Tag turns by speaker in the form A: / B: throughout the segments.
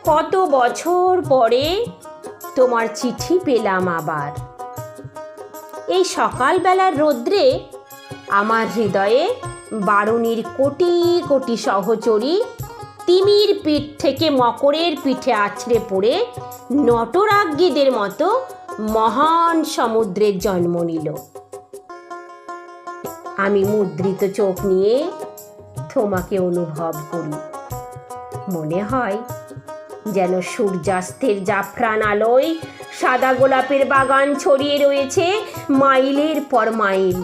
A: কত বছর পরে তোমার চিঠি পেলাম আবার। এই সকালবেলার রৌদ্রে আমার হৃদয়ে বারুণীর কোটি কোটি সহচরী তিমির পিঠ থেকে মকরের পিঠে আছড়ে পড়ে নটরাজ্ঞীদের মতো মহান সমুদ্রের জন্ম নিল। আমি মুদ্রিত চোখ নিয়ে তোমাকে অনুভব করি। মনে হয় যেন সূর্যাস্তের জাফরান আলোয় সাদা গোলাপের বাগান ছড়িয়ে রয়েছে মাইলের পর মাইল।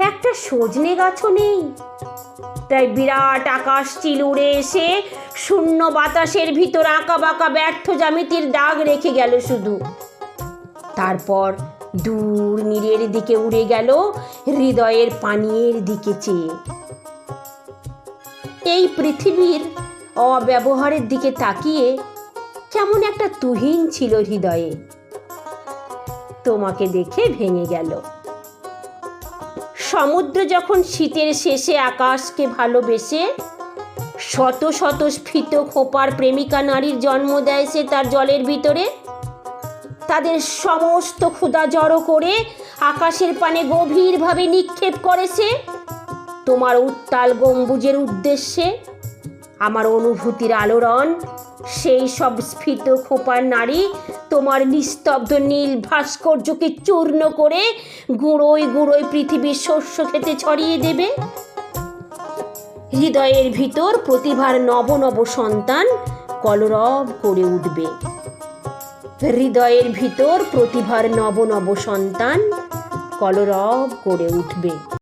A: একটা সজনে গাছও নেই, তাই বিরাট আকাশ চিল উড়ে এসে শূন্য বাতাসের ভিতর আঁকা বাঁকা ব্যর্থ জ্যামিতির দাগ রেখে গেল শুধু। তারপর দূর নীরের দিকে উড়ে গেল হৃদয়ের পানির দিকে চেয়ে। এই পৃথিবীর অব্যবহারের দিকে তাকিয়ে কেমন একটা তুহিন ছিল হৃদয়ে। তোমাকে দেখে ভেঙে গেল। সমুদ্র যখন শীতের শেষে আকাশকে ভালোবেসে শত শত স্ফীত খোপার প্রেমিকা নারীর জন্ম দেয় সে তার জলের ভিতরে, তাদের সমস্ত ক্ষুধা জড়ো করে আকাশের পানে গভীরভাবে নিক্ষেপ করেছে তোমার উত্তাল গম্বুজের উদ্দেশ্যে। আমার অনুভূতির আলোড়ন সেই সব স্ফীত খোপার নারী তোমার নিস্তব্ধ নীল ভাস্কর্যকে চূর্ণ করে গুঁড়োয় গুঁড়োয় পৃথিবীর শস্য খেতে ছড়িয়ে দেবে। হৃদয়ের ভিতর প্রতিভার নব নব সন্তান কলরব করে উঠবে। হৃদয়ের ভিতর প্রতিভার নব নব সন্তান কলরব করে উঠবে।